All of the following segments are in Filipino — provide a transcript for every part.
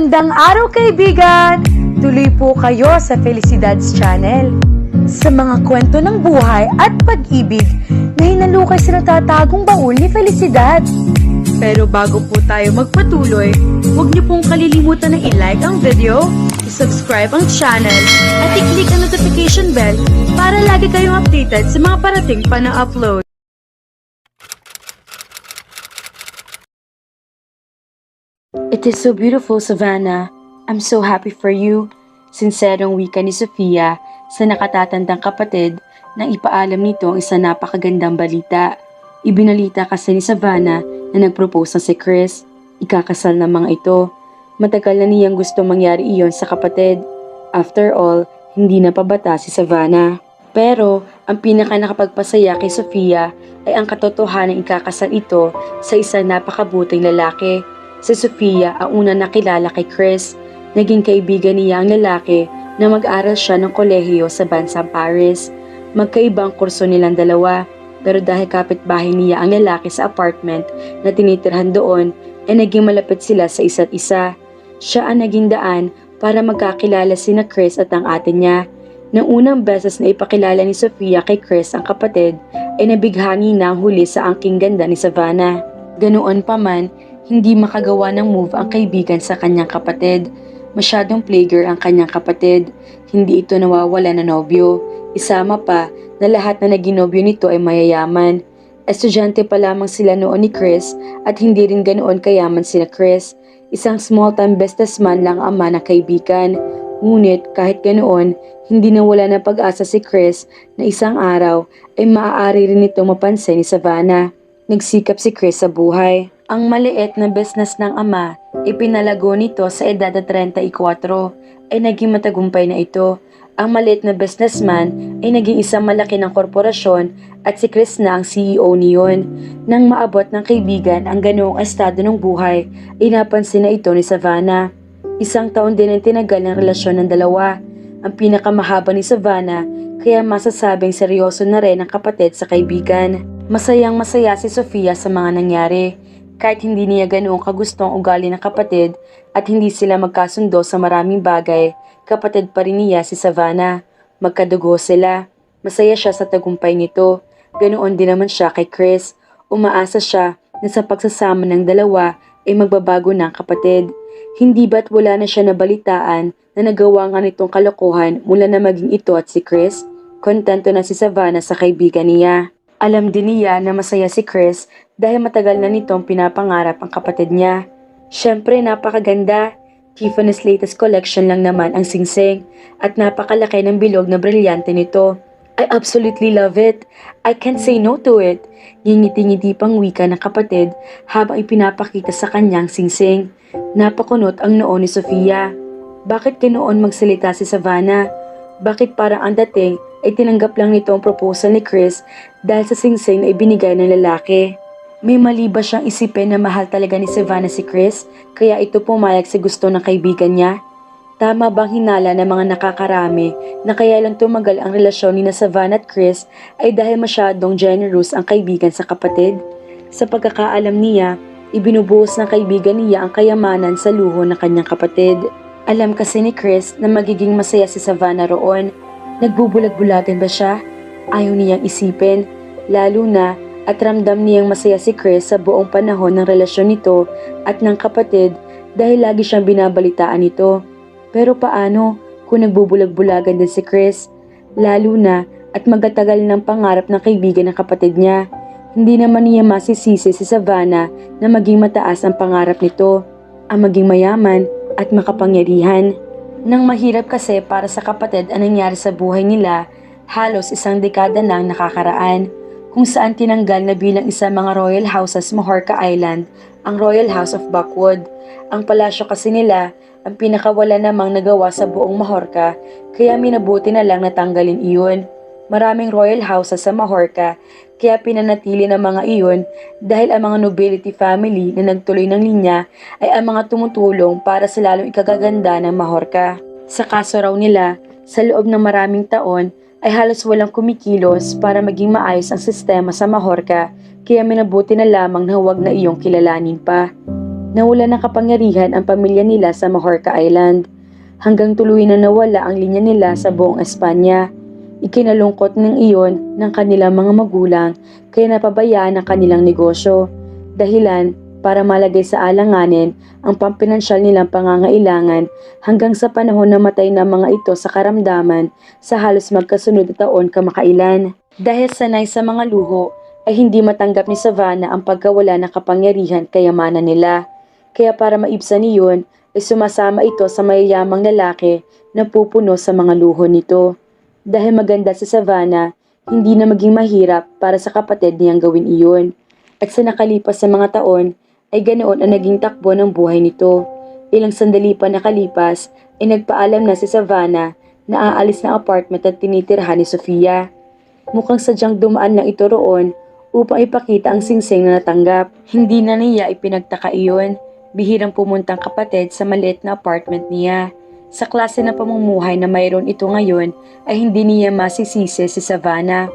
Magandang araw kaibigan! Tuloy po kayo sa Felicidad's Channel. Sa mga kwento ng buhay at pag-ibig na hinalukay sa natatagong baul ni Felicidad. Pero bago po tayo magpatuloy, huwag niyo pong kalilimutan na i-like ang video, i-subscribe ang channel, at i-click ang notification bell para lagi kayong updated sa mga parating pa na upload. It is so beautiful, Savannah. I'm so happy for you. Sinserong wika ni Sofia sa nakatatandang kapatid nang ipaalam nito ang isang napakagandang balita. Ibinalita kasi ni Savannah na nagpropose na si Chris. Ikakasal ng mga ito. Matagal na niyang gusto mangyari iyon sa kapatid. After all, hindi na pabata si Savannah. Pero ang pinaka nakapagpasaya kay Sofia ay ang katotohanan ikakasal ito sa isang napakabuting lalaki. Si Sofia ang una nakilala kay Chris. Naging kaibigan niya ang lalaki na mag-aral siya ng kolehiyo sa bansang Paris. Magkaibang kurso nilang dalawa, pero dahil kapitbahay niya ang lalaki sa apartment na tinitirhan doon, ay naging malapit sila sa isa't isa. Siya ang naging daan para magkakilala sina Chris at ang ate niya. Nang unang beses na ipakilala ni Sofia kay Chris ang kapatid, ay nabighani na ang huli sa angking ganda ni Savannah. Ganoon pa man, hindi makagawa ng move ang kaibigan sa kanyang kapatid. Masyadong playgirl ang kanyang kapatid. Hindi ito nawawala na nobyo. Isama pa na lahat na naging nobyo nito ay mayayaman. Estudyante pa lamang sila noon ni Chris at hindi rin ganoon kayaman sila Chris. Isang small-time businessman lang ang ama na kaibigan. Ngunit kahit ganoon, hindi nawala na pag-asa si Chris na isang araw ay maaari rin itong mapansin ni Savannah. Nagsikap si Chris sa buhay. Ang maliit na business ng ama, ipinalago nito sa edad na 34, ay naging matagumpay na ito. Ang maliit na businessman ay naging isang malaki ng korporasyon at si Chris na ang CEO niyon. Nang maabot ng kaibigan ang ganoong estado ng buhay, ay napansin na ito ni Savannah. Isang taon din ang tinagal ng relasyon ng dalawa. Ang pinakamahaba ni Savannah, kaya masasabing seryoso na rin ang kapatid sa kaibigan. Masayang masaya si Sofia sa mga nangyari. Kahit hindi niya ganoong kagusto ang ugali ng kapatid at hindi sila magkasundo sa maraming bagay, kapatid pa rin niya si Savannah. Magkadugo sila. Masaya siya sa tagumpay nito. Ganoon din naman siya kay Chris. Umaasa siya na sa pagsasama ng dalawa ay magbabago na ang kapatid. Hindi ba't wala na siya nabalitaan na nagawa nga nitong kalokohan mula na maging ito at si Chris? Kontento na si Savannah sa kaibigan niya. Alam din niya na masaya si Chris dahil matagal na nitong pinapangarap ang kapatid niya. Siyempre napakaganda. Tiffany's latest collection lang naman ang singsing at napakalaki ng bilog na brilyante nito. I absolutely love it. I can't say no to it. Ngingiti-ngiti pang wika ng kapatid habang ipinapakita sa kanyang singsing. Napakunot ang noo ni Sofia. Bakit ganoon magsalita si Savannah? Bakit parang ang dating ay tinanggap lang nito ang proposal ni Chris dahil sa singsing na ibinigay ng lalaki? May mali ba siyang isipin na mahal talaga ni Savannah si Chris kaya ito pumayag sa gusto ng kaibigan niya? Tama bang hinala ng mga nakakarami na kaya lang tumagal ang relasyon ni Savannah at Chris ay dahil masyadong generous ang kaibigan sa kapatid? Sa pagkakaalam niya, ibinubuhos ng kaibigan niya ang kayamanan sa luho ng kanyang kapatid. Alam kasi ni Chris na magiging masaya si Savannah roon. Nagbubulag-bulagan ba siya? Ayaw niyang isipin, lalo na at ramdam niyang masaya si Chris sa buong panahon ng relasyon nito at ng kapatid dahil lagi siyang binabalitaan nito. Pero paano kung nagbubulag-bulagan din si Chris? Lalo na at magatagal ng pangarap ng kaibigan ng kapatid niya. Hindi naman niya masisisi si Savannah na maging mataas ang pangarap nito, ang maging mayaman at makapangyarihan. Nang mahirap kasi para sa kapatid ang nangyari sa buhay nila, halos isang dekada nang nakakaraan, kung saan tinanggal na bilang isa mga royal houses Majorca Island ang Royal House of Buckwood. Ang palasyo kasi nila ang pinakawala namang nagawa sa buong Majorca, kaya minabuti na lang natanggalin iyon. Maraming royal houses sa Majorca, kaya pinanatili ng mga iyon dahil ang mga nobility family na nagtuloy ng linya ay ang mga tumutulong para sa lalong ikagaganda ng Majorca. Sa kaso raw nila, sa loob ng maraming taon ay halos walang kumikilos para maging maayos ang sistema sa Majorca, kaya minabuti na lamang na huwag na iyong kilalanin pa. nawala ng kapangyarihan ang pamilya nila sa Majorca Island. Hanggang tuluyan na nawala ang linya nila sa buong Espanya. Ikinalungkot ng iyon ng kanilang mga magulang kaya napabayaan ang kanilang negosyo. Dahilan para malagay sa alanganin ang pampinansyal nilang pangangailangan hanggang sa panahon na matay na mga ito sa karamdaman sa halos magkasunod na taon kamakailan. Dahil sanay sa mga luho, ay hindi matanggap ni Savannah ang pagkawala ng kapangyarihan kayamanan nila. Kaya para maibsan iyon, ay sumasama ito sa mayayamang lalaki na pupuno sa mga luho nito. Dahil maganda si Savannah, hindi na maging mahirap para sa kapatid niyang gawin iyon. At sa nakalipas na mga taon, ay ganoon ang naging takbo ng buhay nito. Ilang sandali pa nakalipas, ay nagpaalam na si Savannah na aalis ng apartment at tinitirhan ni Sofia. Mukhang sadyang dumaan lang ito roon upang ipakita ang singsing na natanggap. Hindi na niya ipinagtaka iyon. Bihirang pumuntang kapatid sa maliit na apartment niya. Sa klase ng pamumuhay na mayroon ito ngayon ay hindi niya masisisi si Savannah.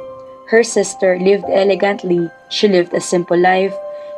Her sister lived elegantly, she lived a simple life.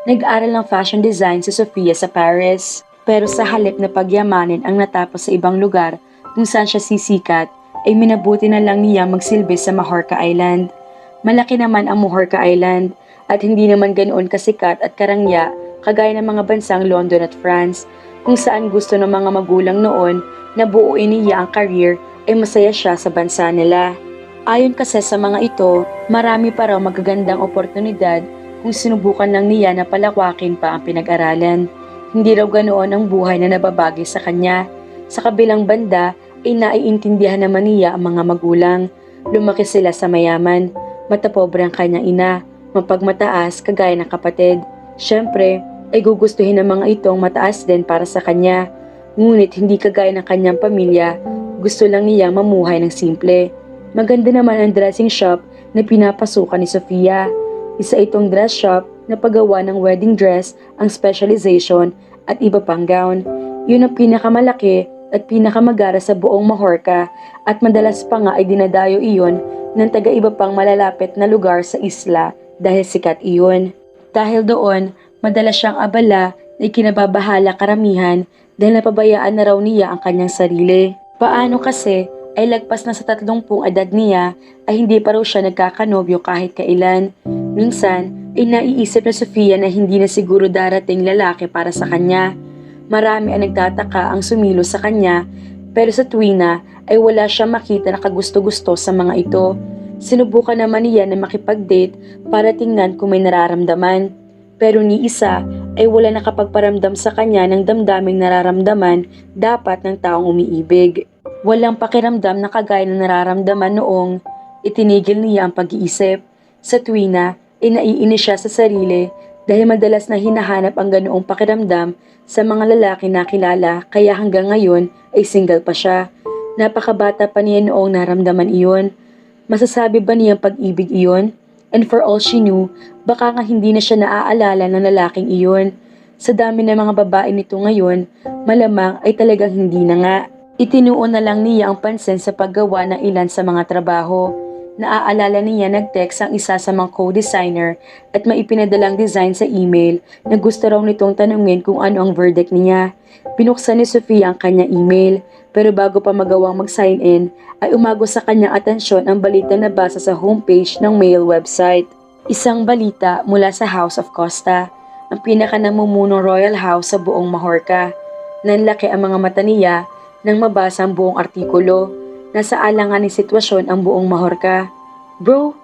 Nag-aral ng fashion design si Sofia sa Paris. Pero sa halip na pagyamanin ang natapos sa ibang lugar kung saan siya sisikat, ay minabuti na lang niya magsilbi sa Majorca Island. Malaki naman ang Majorca Island at hindi naman ganoon kasikat at karangya kagaya ng mga bansang London at France, kung saan gusto ng mga magulang noon na buuin niya ang career ay masaya siya sa bansa nila. Ayon kasi sa mga ito, marami pa raw magagandang oportunidad kung sinubukan lang niya na palakwakin pa ang pinag-aralan. Hindi raw ganoon ang buhay na nababagay sa kanya. Sa kabilang banda ay naiintindihan naman niya ang mga magulang. Lumaki sila sa mayaman, matapobre ang kanyang ina, mapagmataas kagaya ng kapatid. Siyempre, ay gugustuhin ng mga itong mataas din para sa kanya. Ngunit hindi kagaya ng kanyang pamilya, gusto lang niyang mamuhay ng simple. Maganda naman ang dressing shop na pinapasukan ni Sofia. Isa itong dress shop na paggawa ng wedding dress, ang specialization at iba pang gown. Yun ang pinakamalaki at pinakamagara sa buong Majorca at madalas pa nga ay dinadayo iyon ng taga-iba pang malalapit na lugar sa isla dahil sikat iyon. Dahil doon, madalas siyang abala na ikinababahala karamihan dahil napabayaan na raw niya ang kanyang sarili. Paano kasi ay lagpas na sa 30 edad niya ay hindi pa raw siya nagkakanobyo kahit kailan. Minsan ay naiisip na Sofia na hindi na siguro darating lalaki para sa kanya. Marami ang nagtataka ang sumilo sa kanya pero sa tuwina ay wala siyang makita na kagusto-gusto sa mga ito. Sinubukan naman niya na makipag-date para tingnan kung may nararamdaman. Pero ni isa ay wala nakapagparamdam sa kanya ng damdaming nararamdaman dapat ng taong umiibig. Walang pakiramdam na kagaya ng nararamdaman noong itinigil niya ang pag-iisip. Sa tuwina ay naiinis siya sa sarili dahil madalas na hinahanap ang ganoong pakiramdam sa mga lalaki na kilala kaya hanggang ngayon ay single pa siya. Napakabata pa niya noong naramdaman iyon. Masasabi ba niyang pag-ibig iyon? And for all she knew, baka nga hindi na siya naaalala ng lalaking iyon. Sa dami ng mga babae nito ngayon, malamang ay talagang hindi na nga. Itinuon na lang niya ang pansin sa paggawa ng ilan sa mga trabaho. Naaalala niya nag-text ang isa sa mga co-designer at maipinadalang design sa email na gusto raw nitong tanungin kung ano ang verdict niya. Binuksan ni Sofia ang kanyang email pero bago pa magawang mag-sign in ay umago sa kanyang atensyon ang balita na basa sa homepage ng mail website. Isang balita mula sa House of Costa, ang pinakanamumunong royal house sa buong Majorca. Nanlaki ang mga mata niya nang mabasa ang buong artikulo. Nasa alanganing sitwasyon ang buong Majorca. Bro,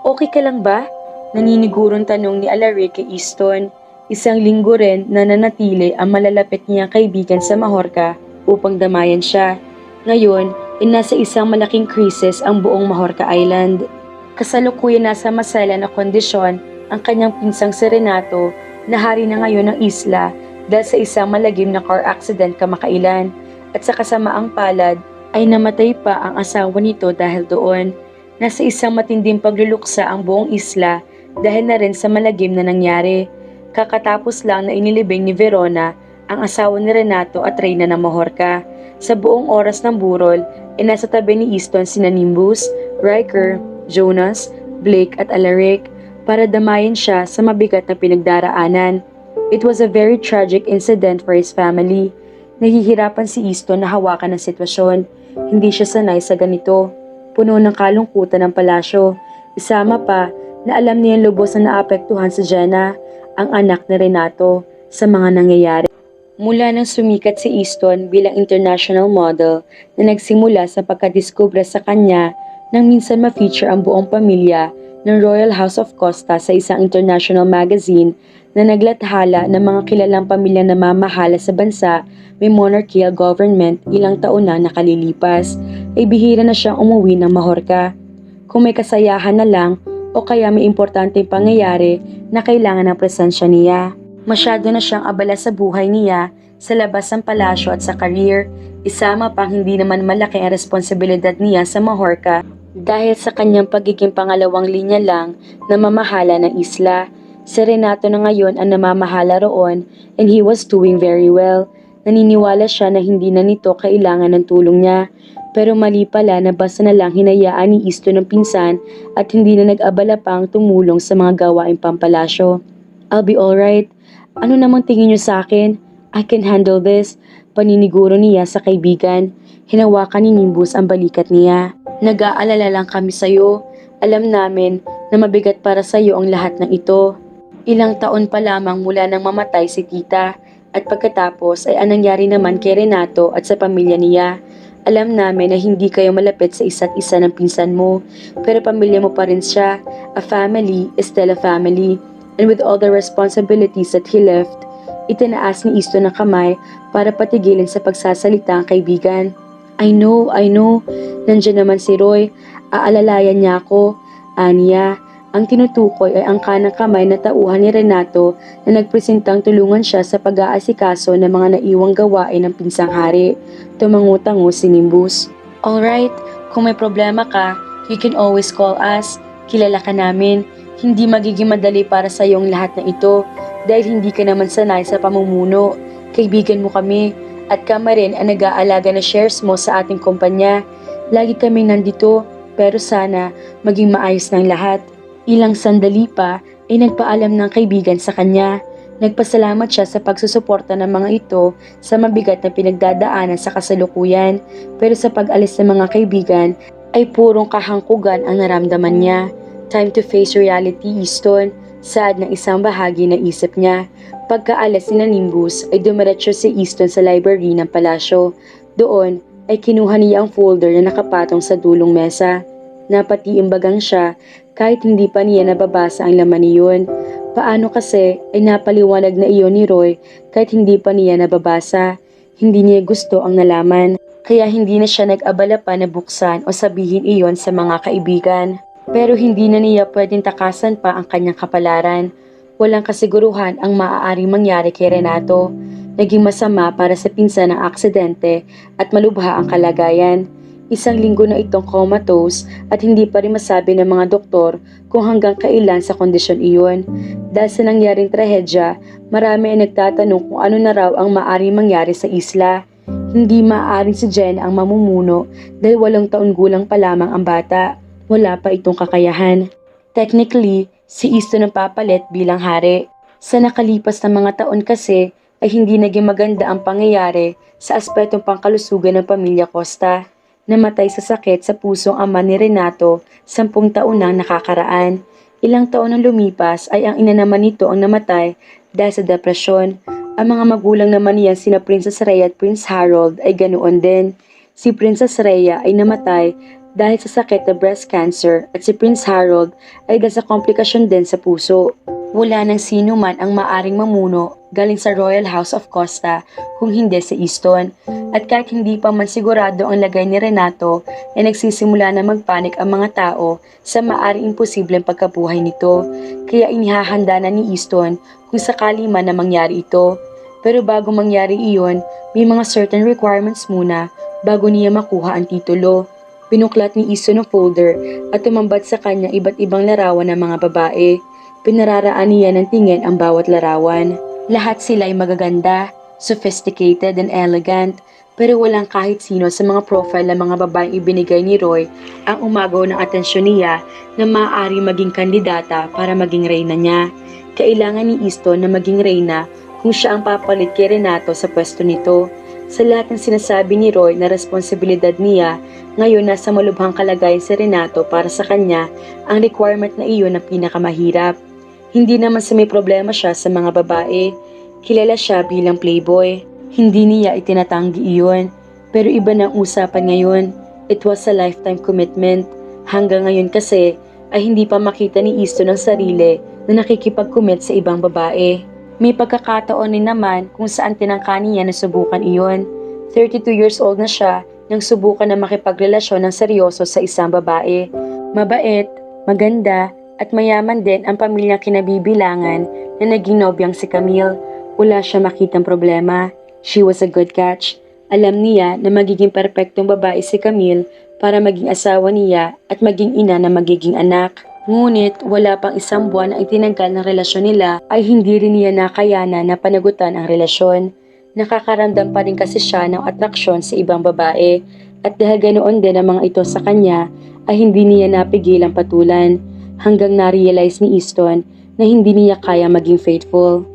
okay ka lang ba? Naninigurong tanong ni Alaric kay Easton. Isang linggo rin na nanatili ang malalapit niyang kaibigan sa Majorca upang damayan siya. Ngayon, nasa isang malaking krisis ang buong Majorca Island. Kasalukuyan nasa masela na kondisyon ang kanyang pinsang si Renato na hari na ngayon ng isla dahil sa isang malagim na car accident kamakailan at sa kasamaang palad ay namatay pa ang asawa nito dahil doon. Nasa isang matinding pagluluksa ang buong isla dahil na rin sa malagim na nangyari. Kakatapos lang na inilibing ni Verona ang asawa ni Renato at Reyna ng Majorca. Sa buong oras ng burol ay nasa tabi ni Easton sina Nimbus, Riker, Jonas, Blake at Alaric para damayin siya sa mabigat na pinagdaraanan. It was a very tragic incident for his family. Nahihirapan si Easton na hawakan ang sitwasyon. Hindi siya sanay sa ganito. Puno ng kalungkutan ng palasyo. Isama pa na alam niyang lubos na naapektuhan si Jenna, ang anak ni Renato, sa mga nangyayari. Mula nang sumikat si Easton bilang international model na nagsimula sa pagkadiskubre sa kanya nang minsan ma-feature ang buong pamilya ng Royal House of Costa sa isang international magazine na naglathala ng mga kilalang pamilyang namamahala sa bansa may monarchical government ilang taon na nakalilipas, ay bihira na siyang umuwi ng Majorca. Kung may kasayahan na lang o kaya may importanteng pangyayari na kailangan ng presensya niya. Masyado na siyang abala sa buhay niya sa labas ng palasyo at sa career, isama pang hindi naman malaki ang responsibilidad niya sa Majorca dahil sa kanyang pagiging pangalawang linya lang na mamahala ng isla. Si Renato na ngayon ang namamahala roon and he was doing very well. Naniniwala siya na hindi na nito kailangan ng tulong niya. Pero mali pala na basta na lang hinayaan ni Easton ng pinsan at hindi na nag-abala pang tumulong sa mga gawaing pampalasyo. I'll be alright. Ano namang tingin niyo sa akin? I can handle this. Paniniguro niya sa kaibigan. Hinawakan ni Nimbus ang balikat niya. Nag-aalala lang kami sa'yo. Alam namin na mabigat para sa'yo ang lahat ng ito. Ilang taon pa lamang mula nang mamatay si tita. At pagkatapos ay anong nangyari naman kay Renato at sa pamilya niya. Alam namin na hindi kayo malapit sa isa't isa ng pinsan mo. Pero pamilya mo pa rin siya. A family is still a family. And with all the responsibilities that he left, itinaas ni Easton ang kamay para patigilin sa pagsasalita ang kaibigan. I know. Nandiyan naman si Roy. Aalalayan niya ako. Aniya, ang tinutukoy ay ang kanang kamay na tauhan ni Renato na nagpresentang tulungan siya sa pag-aasikaso ng mga naiwang gawain ng pinsang hari. Tumangutango si Nimbus. Alright, kung may problema ka, you can always call us. Kilala ka namin. Hindi magiging madali para sa iyong lahat na ito dahil hindi ka naman sanay sa pamumuno. Kaibigan mo kami at kami rin ang nag-aalaga na shares mo sa ating kumpanya. Lagi kaming nandito pero sana maging maayos ng lahat. Ilang sandali pa ay nagpaalam ng kaibigan sa kanya. Nagpasalamat siya sa pagsusuporta ng mga ito sa mabigat na pinagdadaanan sa kasalukuyan. Pero sa pag-alis ng mga kaibigan ay purong kahangkugan ang naramdaman niya. Time to face reality, Easton. Sad ng isang bahagi ng isip niya. Pagkaalis ni Nimbus ay dumiretso si Easton sa library ng palasyo. Doon ay kinuha niya ang folder na nakapatong sa dulong mesa. Napatiimbagang siya kahit hindi pa niya nababasa ang laman niyon. Paano kasi ay napaliwanag na iyon ni Roy kahit hindi pa niya nababasa. Hindi niya gusto ang nalaman. Kaya hindi na siya nag-abala pa na buksan o sabihin iyon sa mga kaibigan. Pero hindi na niya pwedeng takasan pa ang kanyang kapalaran. Walang kasiguruhan ang maaaring mangyari kay Renato. Naging masama para sa pinsan ang aksidente at malubha ang kalagayan. Isang linggo na itong comatose at hindi pa rin masabi ng mga doktor kung hanggang kailan sa kondisyon iyon. Dahil sa nangyaring trahedya, marami ay nagtatanong kung ano na raw ang maaaring mangyari sa isla. Hindi maaaring si Jen ang mamumuno dahil 8 taon gulang pa lamang ang bata. Wala pa itong kakayahan. Technically, si Easton ang papalit bilang hari. Sa nakalipas na mga taon kasi ay hindi naging maganda ang pangyayari sa aspetong pangkalusugan ng pamilya Costa. Namatay sa sakit sa pusong ama ni Renato 10 taon nang nakakaraan. Ilang taon nang lumipas ay ang ina naman nito ang namatay dahil sa depresyon. Ang mga magulang naman niya sina Princess Rhea at Prince Harold ay ganoon din. Si Princess Rhea ay namatay dahil sa sakit na breast cancer at si Prince Harold ay dahil sa komplikasyon din sa puso. Wala nang sino man ang maaring mamuno galing sa Royal House of Costa kung hindi si Easton. At kahit hindi pa man sigurado ang lagay ni Renato, ay nagsisimula na magpanik ang mga tao sa maaring imposibleng pagkabuhay nito. Kaya inihahanda na ni Easton kung sakali man na mangyari ito. Pero bago mangyari iyon, may mga certain requirements muna bago niya makuha ang titulo. Pinuklat ni Easton ang folder at tumambad sa kanya iba't ibang larawan ng mga babae. Pinararaan niya ng tingin ang bawat larawan. Lahat sila ay magaganda, sophisticated and elegant, pero walang kahit sino sa mga profile ng mga babaeng ibinigay ni Roy ang umagaw ng atensyon niya na maaari maging kandidata para maging reyna niya. Kailangan ni Easton na maging reyna kung siya ang papalit kay Renato sa pwesto nito. Sa lahat ng sinasabi ni Roy na responsibilidad niya, ngayon nasa malubhang kalagayan si Renato para sa kanya, ang requirement na iyon ang pinakamahirap. Hindi naman sa may problema siya sa mga babae. Kilala siya bilang playboy. Hindi niya itinatanggi iyon. Pero iba na ang usapan ngayon. It was a lifetime commitment. Hanggang ngayon kasi ay hindi pa makita ni Easton ang sarili na nakikipag-commit sa ibang babae. May pagkakataon din naman kung saan tinangka niya na subukan iyon. 32 years old na siya nang subukan na makipagrelasyon ng seryoso sa isang babae. Mabait, maganda, at mayaman din ang pamilyang kinabibilangan na naging nobyang si Camille. Wala siya makitang problema. She was a good catch. Alam niya na magiging perpektong babae si Camille para maging asawa niya at maging ina na magiging anak. Ngunit wala pang isang buwan na itinanggal ng relasyon nila ay hindi rin niya nakayanan na panagutan ang relasyon. Nakakaramdam pa rin kasi siya ng atraksyon sa ibang babae at dahil ganoon din ang mga ito sa kanya ay hindi niya napigil ang patulan hanggang na-realize ni Easton na hindi niya kaya maging faithful.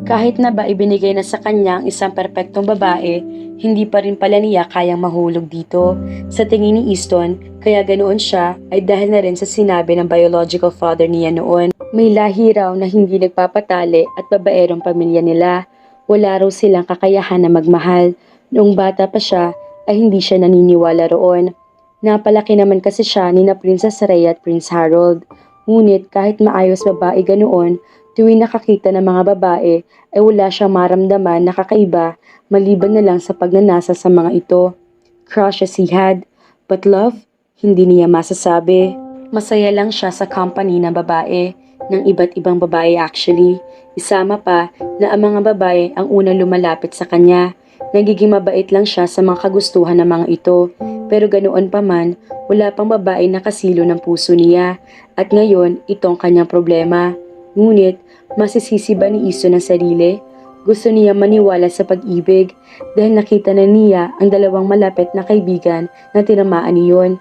Kahit na ba ibinigay na sa kanya ang isang perpektong babae, hindi pa rin pala niya kayang mahulog dito. Sa tingin ni Easton, kaya ganoon siya ay dahil na rin sa sinabi ng biological father niya noon. May lahi raw na hindi nagpapatali at babaerong pamilya nila. Wala raw silang kakayahan na magmahal. Noong bata pa siya ay hindi siya naniniwala roon. Napalaki naman kasi siya ni na Princess Rhea at Prince Harold. Ngunit kahit maayos babae ganoon, tuwing nakakita ng mga babae ay wala siyang maramdaman na kakaiba maliban na lang sa pagnanasa sa mga ito. Crushes he had, but love, hindi niya masasabi. Masaya lang siya sa company ng babae, ng iba't ibang babae actually. Isama pa na ang mga babae ang unang lumalapit sa kanya. Nagiging mabait lang siya sa mga kagustuhan ng mga ito. Pero ganoon pa man, wala pang babae na kasilo ng puso niya. At ngayon, itong kanyang problema. Ngunit, masisisi ba ni Easton ang sarili? Gusto niya maniwala sa pag-ibig dahil nakita na niya ang dalawang malapit na kaibigan na tinamaan niyon.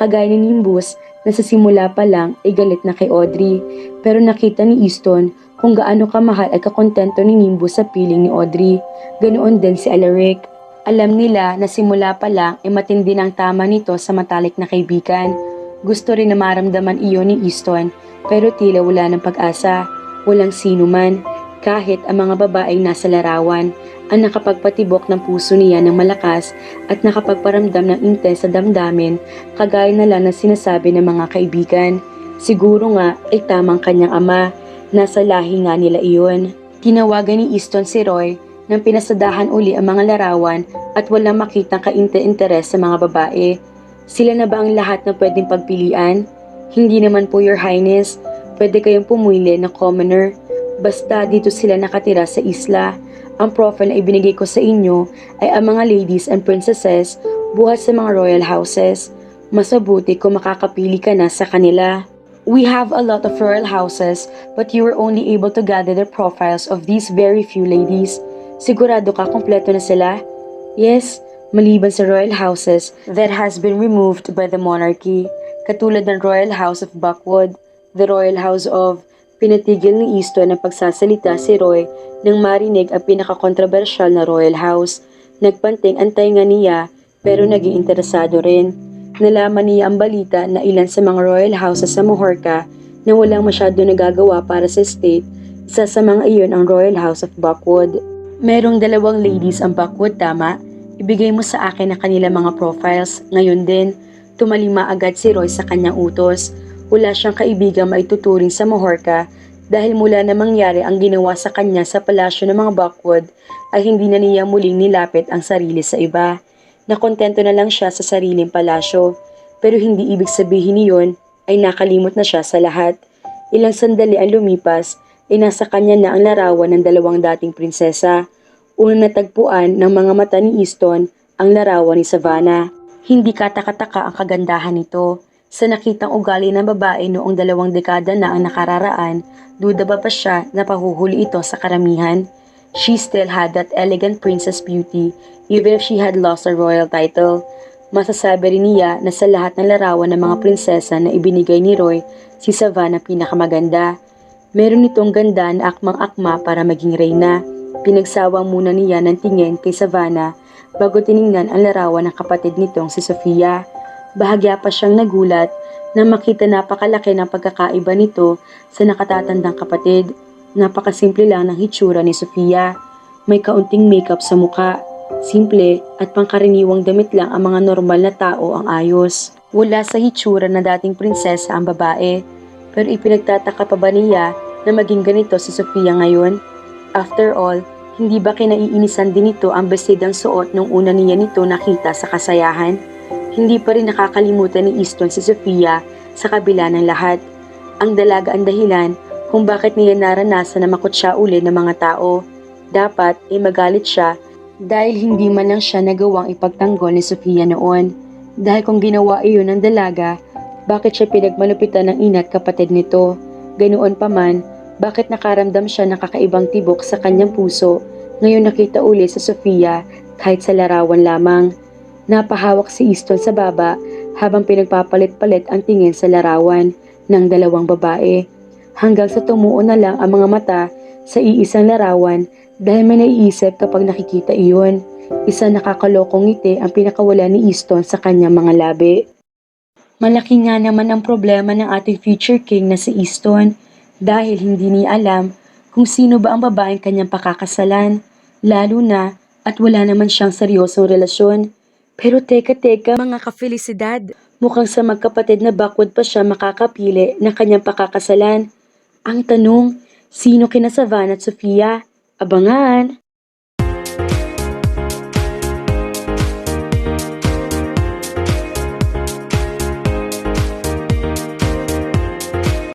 Kagaya ni Nimbus na sa simula pa lang ay galit na kay Audrey. Pero nakita ni Easton kung gaano kamahal at kakontento ni Nimbus sa piling ni Audrey. Ganoon din si Alaric. Alam nila na simula pa lang ay matindi ng tama nito sa matalik na kaibigan. Gusto rin na maramdaman iyon ni Easton pero tila wala ng pag-asa. Walang sino man, kahit ang mga babaeng nasa larawan, ang nakapagpatibok ng puso niya ng malakas at nakapagparamdam ng intense sa damdamin, kagaya na lang na sinasabi ng mga kaibigan. Siguro nga ay tamang kanyang ama, nasa lahi nga nila iyon. Tinawagan ni Easton si Roy nang pinasadahan uli ang mga larawan at walang makitang kainte-interes sa mga babae. Sila na ba ang lahat na pwedeng pagpilian? Hindi naman po, Your Highness. Pwede kayong pumili ng commoner. Basta dito sila nakatira sa isla. Ang profile na ibinigay ko sa inyo ay ang mga ladies and princesses buhat sa mga royal houses. Masabuti kung makakapili ka na sa kanila. We have a lot of royal houses but you were only able to gather the profiles of these very few ladies. Sigurado ka kumpleto na sila? Yes, maliban sa royal houses that has been removed by the monarchy. Katulad ng Royal House of Buckwood, the Royal House of... Pinatigil ni Easton ang pagsasalita si Roy nang marinig ang pinakakontrobersyal na Royal House. Nagpanting ang tainga niya pero naging interesado rin. Nalaman niya ang balita na ilan sa mga Royal Houses sa Mahorca na walang masyado nagagawa para sa estate, isa sa mga iyon ang Royal House of Buckwood. Merong 2 ladies ang Buckwood, tama? Ibigay mo sa akin ang kanilang mga profiles. Ngayon din, tumalima agad si Roy sa kanyang utos. Wala siyang kaibigang maituturing sa Mahorca dahil mula na mangyari ang ginawa sa kanya sa palasyo ng mga Buckwood ay hindi na niya muling nilapit ang sarili sa iba. Nakontento na lang siya sa sariling palasyo pero hindi ibig sabihin niyon ay nakalimot na siya sa lahat. Ilang sandali ang lumipas ay nasa kanya na ang larawan ng 2 dating prinsesa. Unang natagpuan ng mga mata ni Easton ang larawan ni Savannah. Hindi katakataka ang kagandahan nito. Sa nakitang ugali ng babae noong 2 dekada na ang nakararaan, duda ba pa siya na pahuhuli ito sa karamihan? She still had that elegant princess beauty even if she had lost her royal title. Masasabi rin niya na sa lahat ng larawan ng mga prinsesa na ibinigay ni Roy, si Savannah pinakamaganda. Meron itong ganda na akmang-akma para maging reyna. Ipinagsawang muna niya ng tingin kay Savannah bago tiningnan ang larawan ng kapatid nitong si Sofia. Bahagya pa siyang nagulat na makita napakalaki ng pagkakaiba nito sa nakatatandang kapatid. Napakasimple lang ng hitsura ni Sofia. May kaunting makeup sa muka. Simple at pangkaraniwang damit lang ang mga normal na tao ang ayos. Wala sa hitsura na dating prinsesa ang babae. Pero ipinagtataka pa ba niya na maging ganito si Sofia ngayon? After all, hindi ba kinaiinisan din nito ang bestidang suot nung una niya nito nakita sa kasayahan? Hindi pa rin nakakalimutan ni Easton si Sofia sa kabila ng lahat. Ang dalaga ang dahilan kung bakit niya naranasan na makutsa uli ng mga tao. Dapat ay magalit siya dahil hindi man lang siya nagawang ipagtanggol ni Sofia noon. Dahil kung ginawa iyon ng dalaga, bakit siya pinagmalupitan ng ina't kapatid nito? Ganoon pa man, bakit nakaramdam siya ng kakaibang tibok sa kanyang puso ngayon nakita uli sa Sofia kahit sa larawan lamang? Napahawak si Easton sa baba habang pinagpapalit-palit ang tingin sa larawan ng dalawang babae. Hanggang sa tumuo na lang ang mga mata sa iisang larawan dahil may naiisip kapag nakikita iyon. Isa nakakalokong ngiti ang pinakawala ni Easton sa kanyang mga labi. Malaki nga naman ang problema ng ating future king na si Easton dahil hindi niya alam kung sino ba ang babaeng kanyang pakakasalan, lalo na at wala naman siyang seryosong relasyon. Pero teka mga ka-felicidad, mukhang sa magkapatid na backward pa siya makakapili ng kanyang pakakasalan. Ang tanong, sino kina Savannah at Sofia? Abangan!